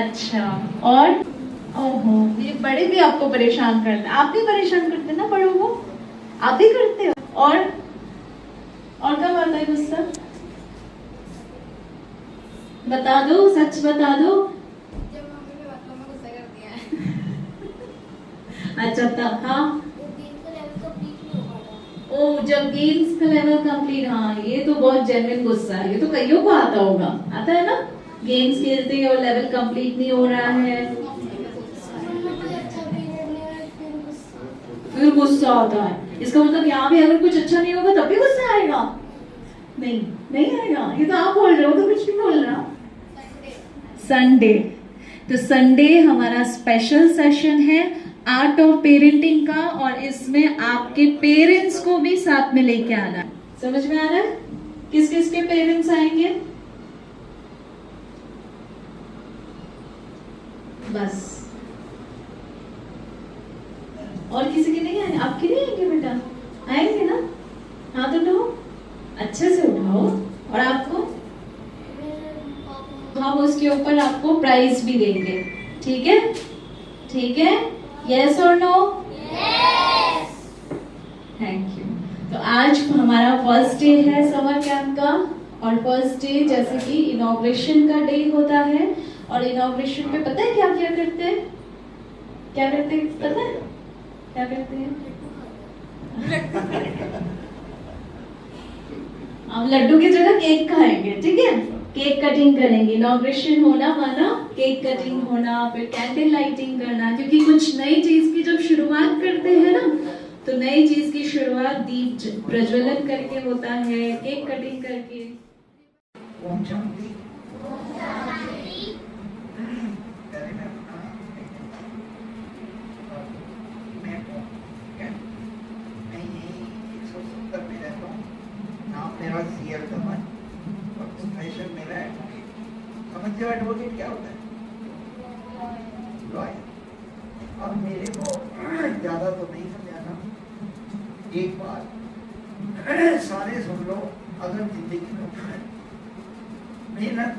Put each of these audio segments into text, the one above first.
अच्छा, और ओहो, ये बड़े भी आपको परेशान करते हैं। आप भी परेशान करते हैं ना बड़ों को? आप भी करते हो? और कब आता है गुस्सा? बता दो, सच बता दो। जब मम्मी के बातों में गुस्सा करती है। अच्छा तब, हाँ। ओ, जब गेम्स का लेवल कंप्लीट, हाँ ये तो बहुत जेन्युइन गुस्सा है, ये तो कईयों को आता होगा, आता है ना? गेम्स खेलते हैं और लेवल कंप्लीट नहीं हो रहा है, फिर गुस्सा आता है। इसका मतलब यहाँ भी अगर कुछ अच्छा नहीं होगा तब भी गुस्सा आएगा? नहीं, नहीं आएगा। ये तो आप बोल रहे हो, तो कुछ नहीं बोल रहा। संडे, तो संडे हमारा स्पेशल सेशन है आर्ट ऑफ पेरेंटिंग का, और इसमें आपके पेरेंट्स को भी साथ में लेके आना। समझ में आ रहा है? किस किस के पेरेंट्स आएंगे? बस, और किसी के नहीं आएंगे? आपके नहीं आएंगे बेटा? आएंगे ना? हाथ उठाओ, अच्छे से उठाओ। और आपको हम उसके ऊपर आपको प्राइज भी देंगे, ठीक है? ठीक है, यस और नो? यस। Thank you. तो आज हमारा फर्स्ट डे है समर कैंप का, और फर्स्ट डे जैसे कि इनॉग्रेशन का डे होता है, और इनॉग्रेशन में पता है क्या क्या करते हैं? क्या करते हैं पता है? क्या करते हैं? हम लड्डू की जगह केक खाएंगे, ठीक है? केक कटिंग करेंगे। इनॉग्रेशन होना माना केक कटिंग होना, फिर कैंडल लाइटिंग करना, क्योंकि कुछ नई चीज की जब शुरुआत करते हैं ना, तो नई चीज की शुरुआत दीप प्रज्वलन करके होता है, केक कटिंग करके। ओम शांति। मेरा सीएल कमल और प्रोफेशन मेरा एडवोकेट। समझते हो एडवोकेट क्या होता है? लॉयर। अब मेरे को ज्यादा तो नहीं समझाना, एक बात सारे सुन लो। अगर जिंदगी में मेहनत,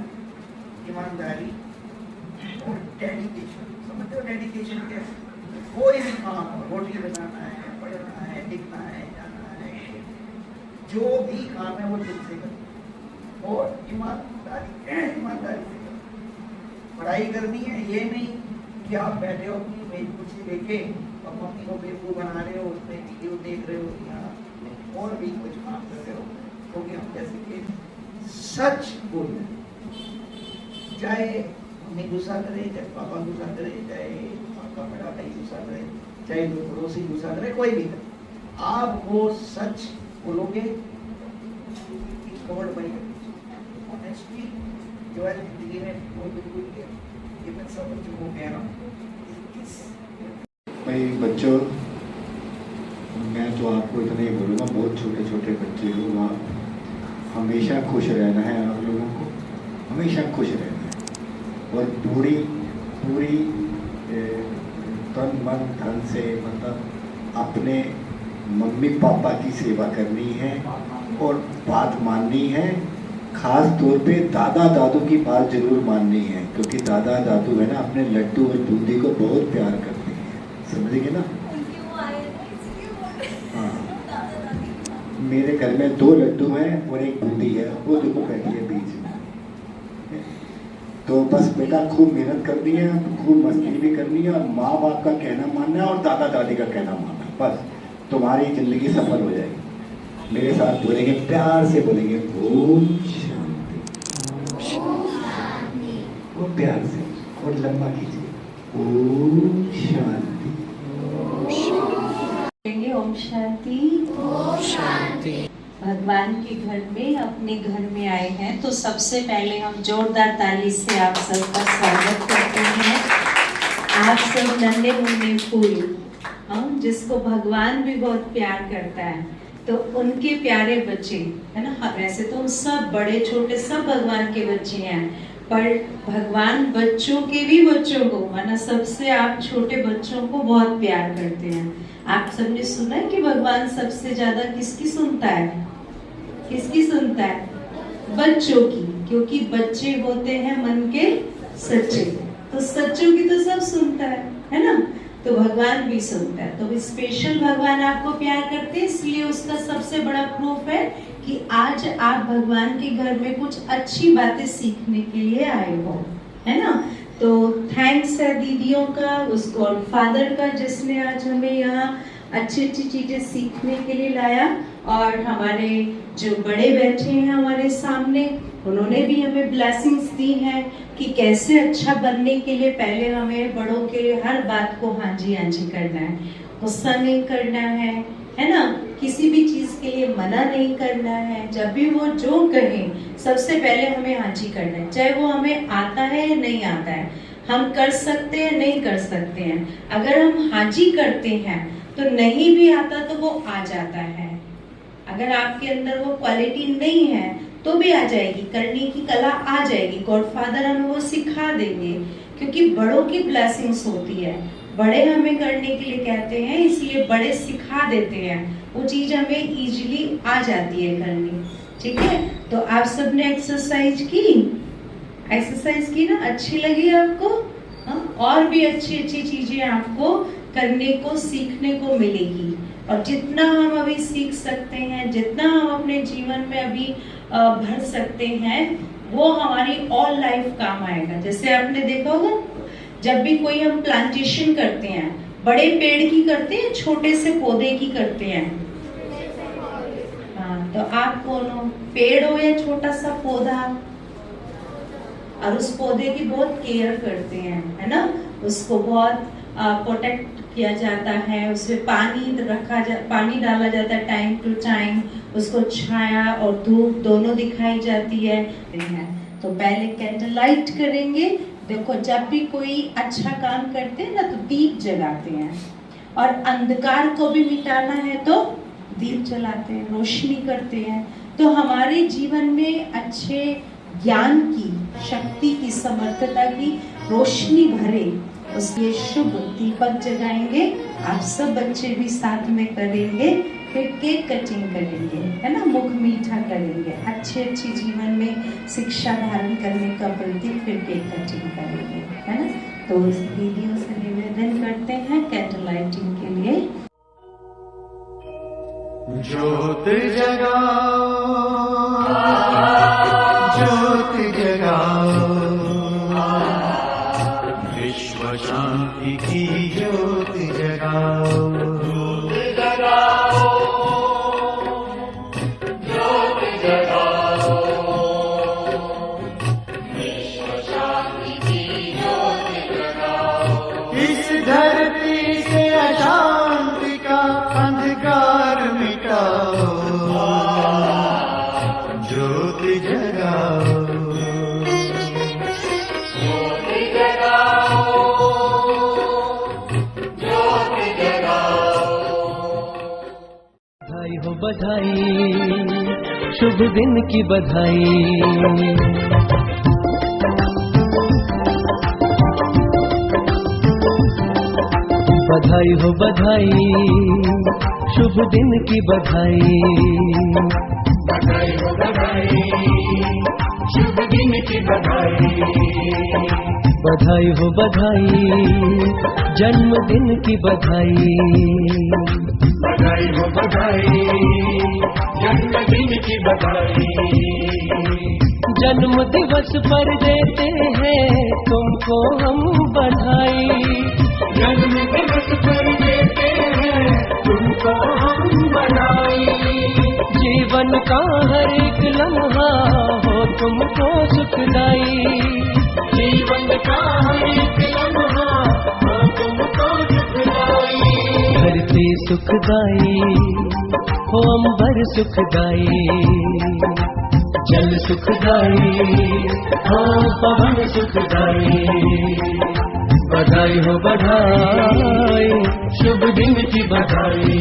ईमानदारी और डेडिकेशन, समझते हो डेडिकेशन क्या है? कोई भी काम, रोटी बनाना है, पढ़ना है, लिखना है, जो भी काम है वो दिल से करो और ईमानदारी से करो। पढ़ाई करनी है, ये नहीं कि आप बैठे हो अपनी मेज कुर्सी लेके और मम्मी को बेवकूफ बना रहे हो, उसमें वीडियो देख रहे हो या और भी कुछ काम कर रहे हो। क्योंकि हम जैसे कि सच बोलना, चाहे मम्मी गुस्सा करे, चाहे पापा गुस्सा करे, चाहे आपका बड़ा भाई गुस्सा करे, चाहे पड़ोसी गुस्सा करे, कोई भी करे, आप वो सच बोलोगे। ऑनेस्टी जो है जिंदगी में वो बिल्कुल ये मैं सब बच्चों को कह रहा हूँ भाई। बच्चों, मैं तो आपको इतना ही बोलूँगा, बहुत छोटे छोटे बच्चे हो आप, हमेशा खुश रहना है। आप लोगों को हमेशा खुश रहना है और पूरी पूरी तन मन धन से, मतलब अपने मम्मी पापा की सेवा करनी है और बात माननी है। खास तौर पे दादा दादू की बात जरूर माननी है, क्योंकि दादा दादू है ना, अपने लड्डू और बूंदी को बहुत प्यार करते हैं, समझेंगे ना? हाँ, मेरे घर में 2 लड्डू हैं और 1 बूंदी है, वो देखो बैठी है बीच में। तो बस बेटा खूब मेहनत करनी है, खूब मस्ती भी करनी है, और माँ बाप का कहना मानना है और दादा दादी का कहना मानना है, बस तुम्हारी जिंदगी सफल हो जाएगी। मेरे साथ बोलेंगे, प्यार से बोलेंगे ओम शांति। वो प्यार से और लंबा कीजिए, ओम शांति। ओम शांति। ओम शांति। भगवान के घर में, अपने घर में आए हैं, तो सबसे पहले हम जोरदार ताली से आप सबका स्वागत करते हैं। आप सब नन्हे मुन्ने फूल, जिसको भगवान भी बहुत प्यार करता है, तो उनके प्यारे बच्चे है ना। वैसे तो सब बड़े छोटे सब भगवान के बच्चे हैं, पर भगवान बच्चों के भी बच्चों को, माना सबसे आप छोटे बच्चों को बहुत प्यार करते हैं। आप सबने सुना है कि भगवान सबसे ज्यादा किसकी सुनता है? किसकी सुनता है? बच्चों की, क्योंकि बच्चे होते हैं मन के सच्चे। तो सच्चों की तो सब सुनता है ना? तो भगवान भी सुनता है। तो स्पेशल भगवान आपको प्यार करते हैं, इसलिए उसका सबसे बड़ा प्रूफ है कि आज आप भगवान के घर में कुछ अच्छी बातें सीखने के लिए आए हो, है ना? तो थैंक्स है दीदियों का, उस गॉड फादर का, जिसने आज हमें यहाँ अच्छी अच्छी चीजें सीखने के लिए लाया। और हमारे जो बड़े बैठे हैं हमारे सामने, उन्होंने भी हमें ब्लेसिंग्स दी हैं कि कैसे अच्छा बनने के लिए पहले हमें बड़ों के हर बात को हाँ जी करना है, गुस्सा नहीं करना है ना? किसी भी चीज के लिए मना नहीं करना है। जब भी वो जो कहें सबसे पहले हमें हाँ जी करना है, चाहे वो हमें आता है या नहीं आता है, हम कर सकते हैं नहीं कर सकते हैं। अगर हम हाँ जी करते हैं तो नहीं भी आता तो वो आ जाता है। अगर आपके अंदर वो क्वालिटी नहीं है तो भी आ जाएगी, करने की कला आ जाएगी। गॉड फादर हमें वो सिखा देंगे, क्योंकि बड़ों की ब्लेसिंग्स होती है। बड़े हमें करने के लिए कहते हैं, इसलिए बड़े सिखा देते हैं, वो चीज हमें इजीली आ जाती है करनी। ठीक है, तो आप सबने एक्सरसाइज की ना? अच्छी लगी आपको? और भी अच्छी अच्छी चीजें आपको करने को सीखने को मिलेगी। और जितना हम अभी सीख सकते हैं, जितना हम अपने जीवन में अभी भर सकते हैं, वो हमारी ऑल लाइफ काम आएगा। जैसे आपने देखा होगा, जब भी कोई हम प्लांटेशन करते हैं, बड़े पेड़ की करते हैं, छोटे से पौधे की करते हैं? हाँ, तो आप कौन हो, पेड़ हो या छोटा सा पौधा? और उस पौधे की बहुत केयर करते हैं, है ना? उसको बहुत प्रोटेक्ट किया जाता है, उसमें पानी डाला जाता है टाइम टू टाइम, उसको छाया और धूप दोनों दिखाई जाती है। तो पहले कैंडल लाइट करेंगे। देखो, जब भी कोई अच्छा काम करते हैं ना तो दीप जलाते हैं, और अंधकार को भी मिटाना है तो दीप जलाते हैं, रोशनी करते हैं। तो हमारे जीवन में अच्छे ज्ञान की, शक्ति की, समर्थता की रोशनी भरे, उसके शुभ दीपक जगाएंगे। आप सब बच्चे भी साथ में करेंगे, फिर केक कटिंग करेंगे, है ना? मुख मीठा करेंगे, अच्छे जीवन में शिक्षा धारण करने का प्रतीक, फिर केक कटिंग करेंगे, है ना? तो दीदियों से निवेदन करते हैं कैंडल लाइटिंग के लिए। ज्योत जगाओ, ज्योत जगाओ, विश्व शांति की ज्योत जगाओ, ज्योत जगाओ, ज्योत जगाओ, विश्व शांति की ज्योत जगाओ। इस धरती से अशांति का अंधकार मिटाओ, ज्योत जगाओ, बधाई, शुभ दिन की बधाई। बधाई हो बधाई, शुभ दिन की बधाई। बधाई हो बधाई, शुभ दिन की बधाई। बधाई हो बधाई, जन्मदिन की बधाई। बधाई हो बधाई, जन्मदिन की बधाई। जन्म दिवस पर देते हैं तुमको हम बधाई। जन्म दिवस पर देते हैं तुमको हम बधाई। जीवन का हर एक लम्हा हो तुमको सुखदाई। जीवन का हर एक लम्हा हो तुमको सुखदाई। धरती सुखदाई हो अंबर सुखदाई। जल सुखदाई हो पवन सुखदाई। बधाई हो बधाई, शुभ दिन की बधाई।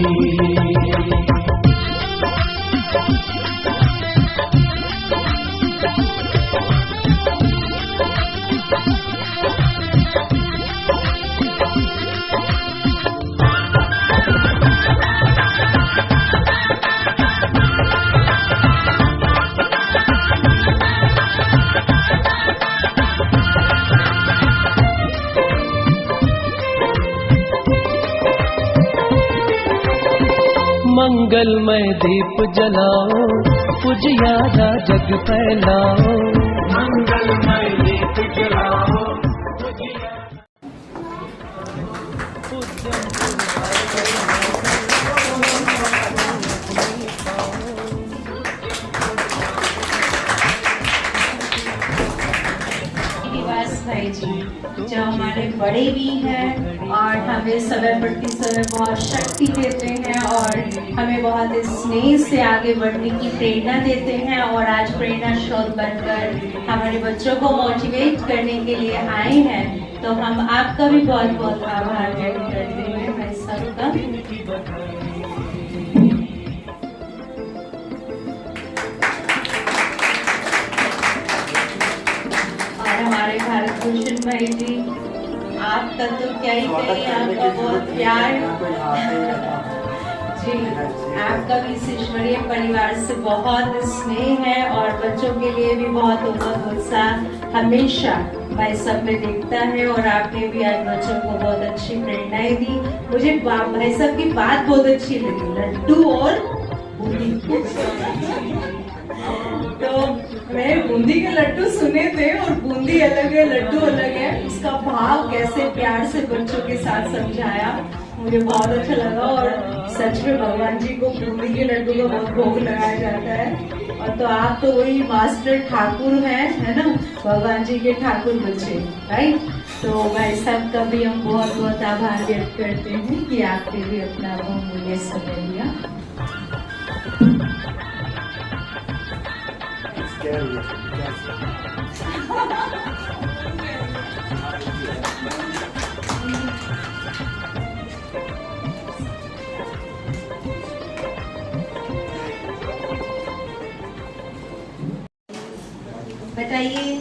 मंगलमय दीप जलाओ, उजियारा जग फैलाओ। मंगलमय दीप जलाओ, भाई जी जो हमारे बड़े भी हैं और हमें समय प्रति समय बहुत शक्ति देते हैं और हमें बहुत स्नेह से आगे बढ़ने की प्रेरणा देते हैं और आज प्रेरणा स्रोत बनकर हमारे बच्चों को मोटिवेट करने के लिए आए हैं, तो हम आपका भी बहुत बहुत आभार व्यक्त करते हैं भाई सबका। हमारे भारत भूषण भाई जी आपका तो क्या ही कहें, आपका बहुत प्यार जी, आपका भी इस ईश्वरीय परिवार से बहुत स्नेह है और बच्चों के लिए भी बहुत उमंग उत्साह हमेशा भाई सब में दिखता है और आपने भी आज बच्चों को बहुत अच्छी प्रेरणाएं दी। मुझे भाई साहब की बात बहुत अच्छी लगी, लड्डू और बूंदी। तो मैं बूंदी के लड्डू सुने थे और बूंदी अलग है लड्डू अलग है, उसका भाव कैसे प्यार से बच्चों के साथ समझाया मुझे बहुत अच्छा लगा। और सच में भगवान जी को बूंदी के लड्डू का बहुत भोग लगाया जाता है और तो आप तो वही मास्टर ठाकुर हैं, है ना, भगवान जी के ठाकुर बच्चे, राइट। तो भाई साहब का भी हम बहुत बहुत आभार व्यक्त करते हैं कि आपने भी अपना बहुमूल्य समय दिया। बताइए,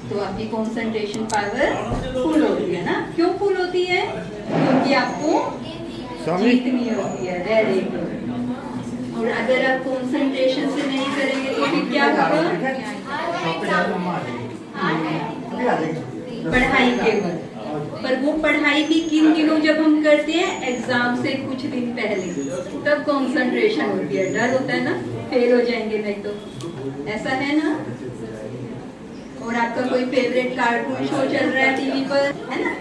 तो आपकी कंसंट्रेशन पावर फुल होती है ना? क्यों फुल होती है? क्योंकि आपको जीतनी होती है। Very good. और अगर आप कंसंट्रेशन से नहीं करेंगे तो फिर क्या होगा? पढ़ाई केवल, पर वो पढ़ाई भी किन दिनों जब हम करते हैं? एग्जाम से कुछ दिन पहले, तब कंसंट्रेशन होती है। डर होता है ना, फेल हो जाएंगे नहीं तो, ऐसा है ना। और आपका कोई फेवरेट कार्टून शो चल रहा है टीवी पर, है ना,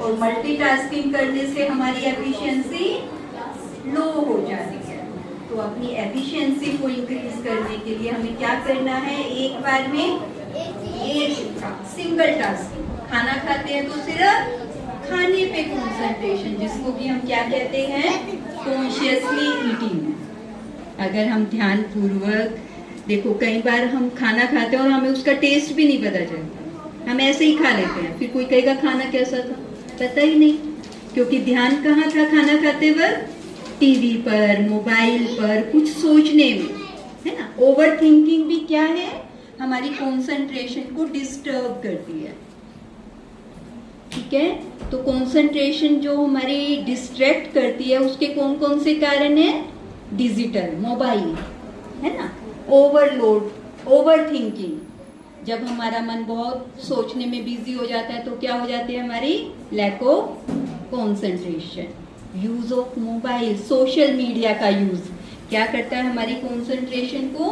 और मल्टीटास्किंग करने से हमारी एफिशिएंसी लो हो जाती है। तो अपनी एफिशिएंसी को इंक्रीज करने के लिए हमें क्या करना है? एक बार में एक सिंगल टास्क। खाना खाते हैं तो सिर्फ खाने पे कंसंट्रेशन, जिसको कि हम क्या कहते हैं? Consciously eating. अगर हम ध्यान पूर्वक देखो, कई बार हम खाना खाते हैं और हमें उसका टेस्ट भी नहीं पता चलता, हम ऐसे ही खा लेते हैं, फिर कोई कहेगा खाना कैसा था, पता ही नहीं, क्योंकि ध्यान कहाँ था खाना खाते वक्त? टीवी पर, मोबाइल पर, कुछ सोचने में, है ना। ओवर थिंकिंग भी क्या है? हमारी कंसंट्रेशन को डिस्टर्ब करती है, ठीक है। तो कंसंट्रेशन जो हमारी डिस्ट्रैक्ट करती है, उसके कौन कौन से कारण है? डिजिटल, मोबाइल, है ना, ओवरलोड, ओवर थिंकिंग। जब हमारा मन बहुत सोचने में बिजी हो जाता है तो क्या हो जाती है? हमारी lack of concentration. Use of mobile, social media का यूज क्या करता है? हमारी कंसंट्रेशन को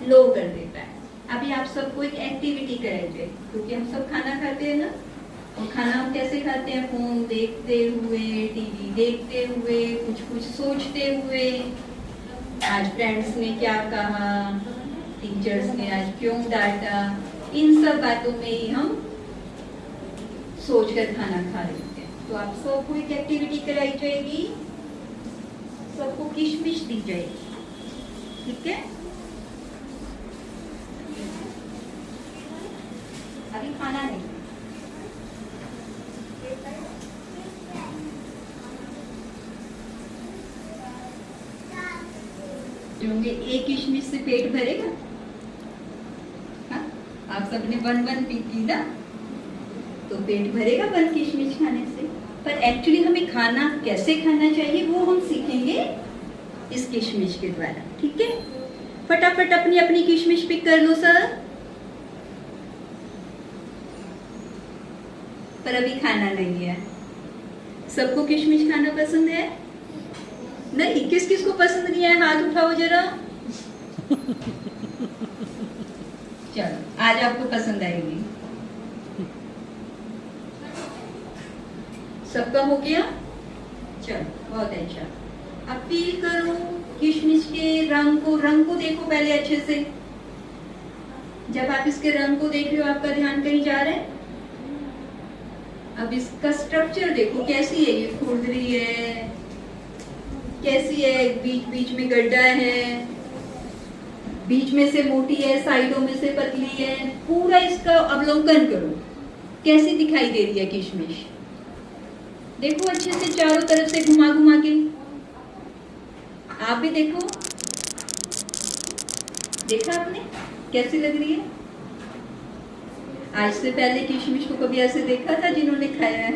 लो कर देता है। अभी आप सबको एक एक्टिविटी कराइए, क्योंकि हम सब खाना खाते हैं ना, और खाना हम कैसे खाते हैं? फोन देखते हुए, टीवी देखते हुए, कुछ कुछ सोचते हुए। आज फ्रेंड्स ने क्या कहा, टीचर्स ने आज क्यों डांटा, इन सब बातों में ही हम सोचकर खाना खा लेते हैं। तो आप सबको एक एक्टिविटी कराई जाएगी, सबको किशमिश दी जाएगी, ठीक है। अभी खाना नहीं, होंगे एक किशमिश से पेट भरेगा? हाँ? आप सबने वन पी की ना, तो पेट भरेगा वन किशमिश खाने से। पर एक्चुअली हमें खाना कैसे खाना चाहिए वो हम सीखेंगे इस किशमिश के द्वारा, ठीक है। फटाफट अपनी अपनी किशमिश पिक कर लो सर। पर अभी खाना नहीं है। सबको किशमिश खाना पसंद है? नहीं, किस किस को पसंद नहीं है हाथ उठाओ जरा। चलो आज आपको पसंद आएगी। सबका हो गया? चलो बहुत अच्छा। अब फील करो किशमिश के रंग को देखो पहले अच्छे से। जब आप इसके रंग को देख रहे हो आपका ध्यान कहीं जा रहा है? अब इसका स्ट्रक्चर देखो कैसी है, ये खुरदरी है, कैसी है, बीच बीच में गड्ढा है, बीच में से मोटी है, साइडों में से पतली है। पूरा इसका अवलोकन करो कैसी दिखाई दे रही है किशमिश। देखो अच्छे से चारों तरफ से घुमा घुमा के। आप भी देखो, देखा आपने कैसी लग रही है? आज से पहले किशमिश को कभी ऐसे देखा था जिन्होंने खाया है?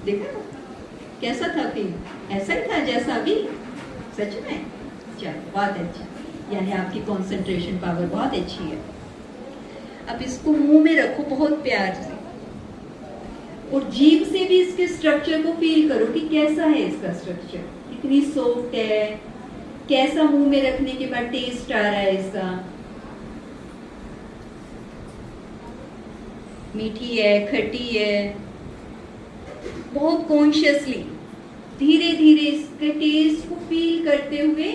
देखा कैसा था? फिर ऐसा ही था जैसा अभी? सच में? चलो बहुत अच्छा, यानी आपकी कंसंट्रेशन पावर बहुत अच्छी है। अब इसको मुंह में रखो बहुत प्यार से और जीभ से भी इसके स्ट्रक्चर को फील करो कि कैसा है इसका स्ट्रक्चर, कितनी सॉफ्ट है, कैसा मुंह में रखने के बाद टेस्ट आ रहा है इसका। मीठी है, खट्टी है, बहुत कॉन्शियसली धीरे धीरे इसके टेस्ट को फील करते हुए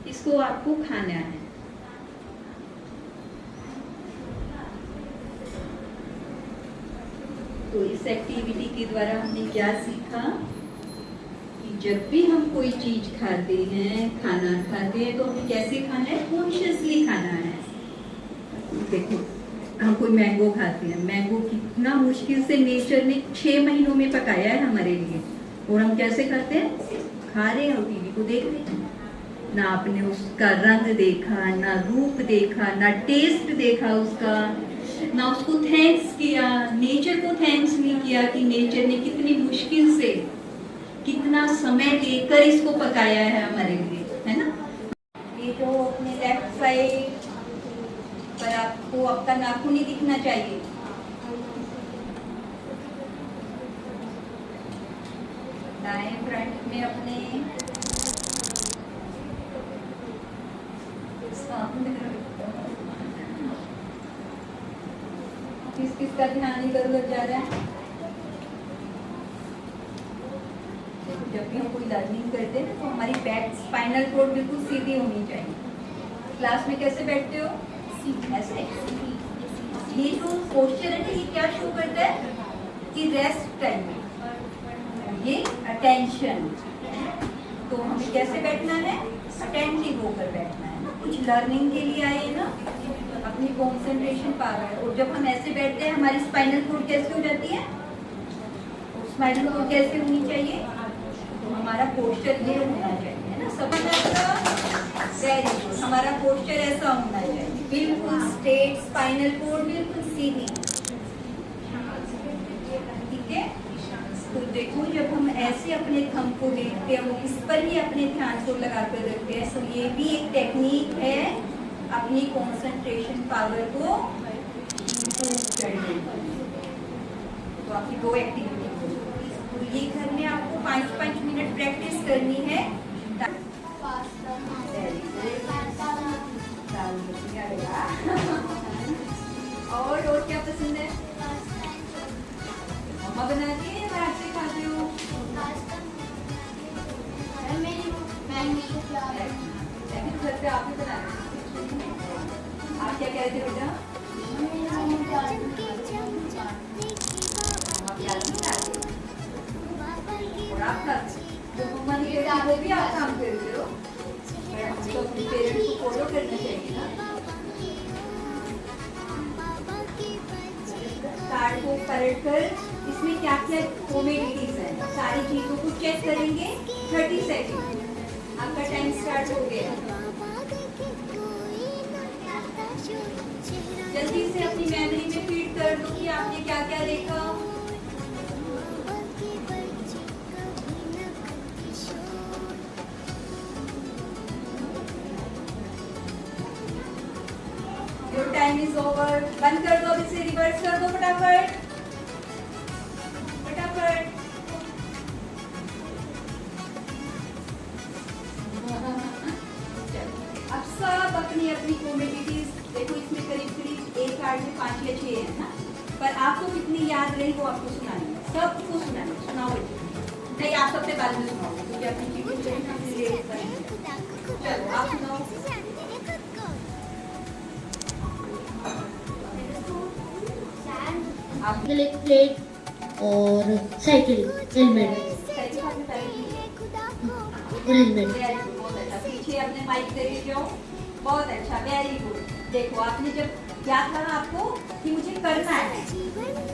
इसको आपको खाना है। तो इस एक्टिविटी के द्वारा हमने क्या सीखा कि जब भी हम कोई चीज खाते हैं, खाना खाते हैं, तो हमें कैसे खाना है? कॉन्शियसली खाना है। देखो हम कोई मैंगो खाते हैं, मैंगो कितना मुश्किल से नेचर ने 6 महीनों में पकाया है हमारे लिए, और हम कैसे खाते हैं? खा रहे हैं और टीवी को देख रहे हैं। ना आपने उसका रंग देखा, ना रूप देखा, ना टेस्ट देखा उसका, ना उसको थैंक्स किया, नेचर को थैंक्स नहीं किया कि नेचर ने कितनी मुश्किल से, कितना समय लेकर इसको पकाया है हमारे लिए, है ना? ये जो अपने लेफ्ट साइड पर आपको आपका नाखून ही दिखना चाहिए। दाएं फ्रंट में अपने किस किस का ध्यान इधर उधर जा रहा है? जब भी हम कोई लर्निंग करते हैं तो हमारी बैक स्पाइनल कोड बिल्कुल सीधी होनी चाहिए। क्लास में कैसे बैठते हो? ऐसे। ये जो पोस्चर है ये क्या शो करता है कि रेस्ट टाइम में ये अटेंशन। तो हमें कैसे बैठना है? अटेंटिव होकर बैठना है ना। कुछ लर्निंग के लिए आए ना, अपनी कंसंट्रेशन पावर। और जब हम ऐसे बैठते हैं हमारी स्पाइनल कोड कैसे हो जाती है? स्पाइनल कोड कैसे होनी चाहिए? तो हमारा पोस्चर ये होना चाहिए, है ना? समझ आएगा? Very good. हमारा पोस्चर ऐसा होना चाहिए, बिल्कुल स्ट्रेट, स्पाइनल कोड बिल्कुल सीधी। ठीक है? तो देखो जब हम ऐसे अपने थंब को देखते हैं, इस पर ही अपने ध्यान को लगा कर रखते हैं, तो ये भी एक टेक्निक है अपनी कंसंट्रेशन पावर को इम्प्रूव करने की। तो आपकी 2 एक्टिविटी, तो ये घर में आपको 5-5 मिनट प्रैक्टिस करनी है। और क्या पसंद है? मम्मा बनाती है या बाहर से खाते हो? घर पे आप ही बनाते हो? आप क्या कह रहे थे बेटा? और आप खाते? जो मम्मा ने कहते वो भी आप काम करते हो? तो अपने पेरेंट्स को फॉलो करना चाहिए ना। कार्ड को पलट कर इसमें क्या क्या कॉमेडिटीज है, सारी चीजों को चेक करेंगे। 30 सेकंड आपका टाइम स्टार्ट हो गया। जल्दी से अपनी मेमोरी में फीड कर दो कि आपने क्या क्या देखा। Your time is over. बंद कर दो, इसे रिवर्स कर दो फटाफट फटाफट। कार्ड में 5 या 6 है ना, पर आपको कितनी याद रही वो आपको सुनानी है, सबको सुनानी है। सुनाओ नहीं, आप सबसे बाद में सुनाओगे क्योंकि अपनी चीजें चलो आप सुनाओ। आप प्लेट और साइकिल हेलमेट और हेलमेट। बहुत अच्छा, पीछे अपने माइक दे के जाओ, बहुत अच्छा, वेरी गुड। देखो आपने जब याद था आपको कि मुझे करना है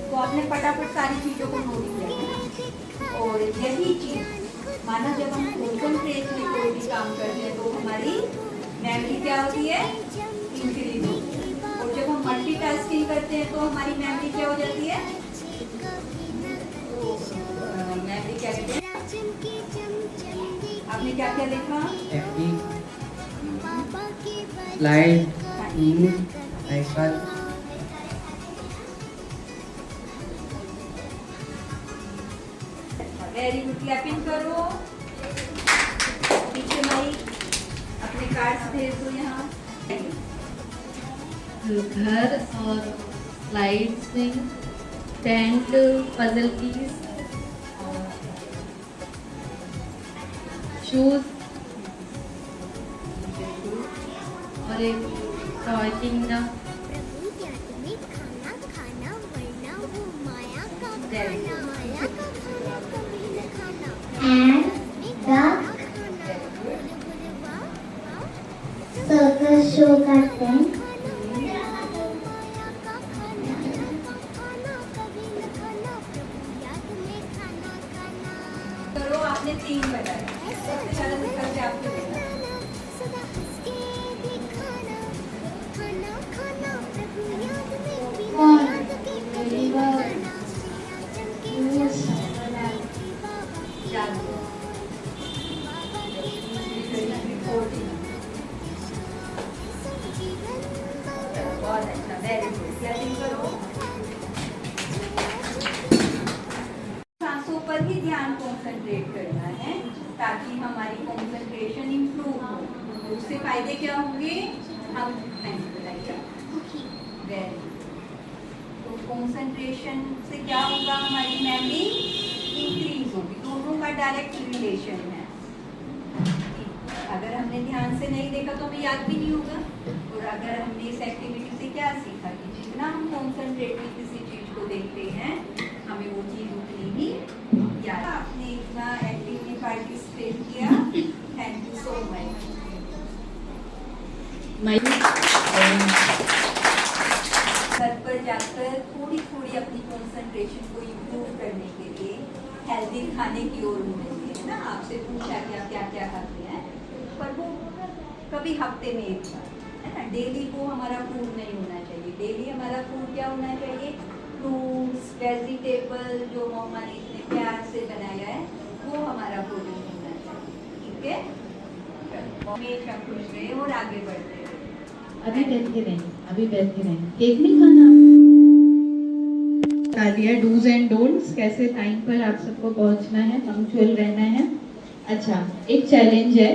तो आपने फटाफट सारी चीजों को नोट किया है। और यही चीज माना जब हम कॉन्सेंट्रेट में कोई भी काम करते हैं तो हमारी मेमोरी क्या होती है, इंक्रीज होती है। और जब हम मल्टीटास्किंग करते हैं तो हमारी मेमोरी क्या हो जाती है, मेमोरी क्या कहते हैं। आपने क्या क्या देखा, slide, cycle. Very good, clapping करो। पीछे माइक, अपने कार्ड्स भेज दो यहाँ। घर और स्लाइड्स में टेंट, पजल पीस, शूज और एक टॉय किंगडम। सर्कस शो करते हैं। करो, आपने 3 बताया, सबसे ज्यादा दिक्कत से आपको देना। बहुत अच्छा, वेरी गुड, क्लैपिंग करो। सांसों पर ही ध्यान कंसंट्रेट करना है ताकि हमारी कंसंट्रेशन इंप्रूव हो। तो उससे फायदे क्या होंगे, हम बताइए। वेरी तो कंसंट्रेशन से क्या होगा, हमारी मेमोरी इंक्रीज होगी। दोनों का डायरेक्ट रिलेशन है। अगर हमने ध्यान से नहीं देखा तो हमें याद भी नहीं होगा। और अगर हमने इस एक्टिविटी से क्या सीखा कि जितना हम कंसंट्रेटली किसी चीज को देखते हैं हमें वो चीज उतनी ही याद। आपने इतना एक्टिवली पार्टिसिपेट किया, थैंक यू सो मच। घर पर जाकर थोड़ी थोड़ी अपनी कंसंट्रेशन को इम्प्रूव करने के लिए हेल्दी खाने की ओर मुड़ेंगे, है ना। आपसे पूछा कि आप क्या क्या खाते हैं, पर वो कभी हफ्ते में एक बार, है ना। डेली वो हमारा फूड नहीं होना चाहिए। डेली हमारा फूड क्या होना चाहिए, फ्रूट्स, वेजिटेबल जो मम्मा ने इतने प्यार से बनाया है वो हमारा भोजन होना चाहिए, ठीक है। हमेशा खुश रहे और आगे बढ़ते रहे। अभी बैठे रहें, अभी बैठे रहें, केक नहीं खाना। बता दिया डूज एंड डोंट्स, कैसे टाइम पर आप सबको पहुंचना है, पंक्चुअल रहना है। अच्छा, एक चैलेंज है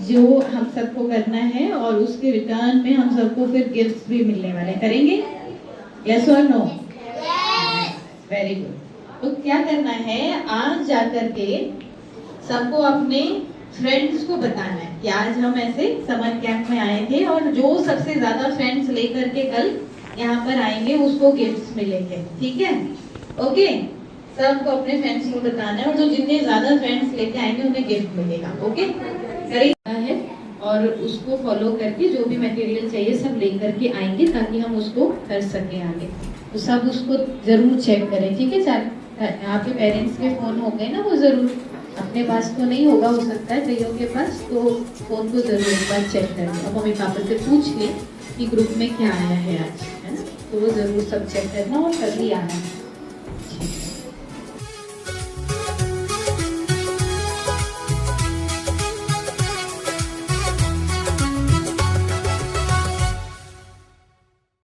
जो हम सबको करना है और उसके रिटर्न में हम सबको फिर गिफ्ट्स भी मिलने वाले। करेंगे, यस और नो? Very good. तो क्या करना है, आज जाकर के सबको अपने फ्रेंड्स को बताना है कि आज हम ऐसे समर कैंप में आए थे और जो सबसे ज्यादा फ्रेंड्स लेकर के कल यहाँ पर आएंगे उसको गिफ्ट्स मिलेंगे, ठीक है। ओके, सबको अपने फ्रेंड्स को बताना है और जो जितने ज्यादा फ्रेंड्स लेके आएंगे उन्हें गिफ्ट मिलेगा। ओके, करेगा है और उसको फॉलो करके जो भी मटेरियल चाहिए सब लेकर के आएंगे ताकि हम उसको कर सके आगे। तो सब उसको जरूर चेक करें, ठीक है। आपके पेरेंट्स के फोन हो गए ना, वो जरूर, अपने पास तो नहीं होगा, हो सकता है कईयों के पास, तो फोन को जरूर एक बार चेक करें और मम्मी पापा से पूछ लें कि ग्रुप में क्या आया है आज, है ना। तो वो जरूर सब चेक करना और कर लिया है।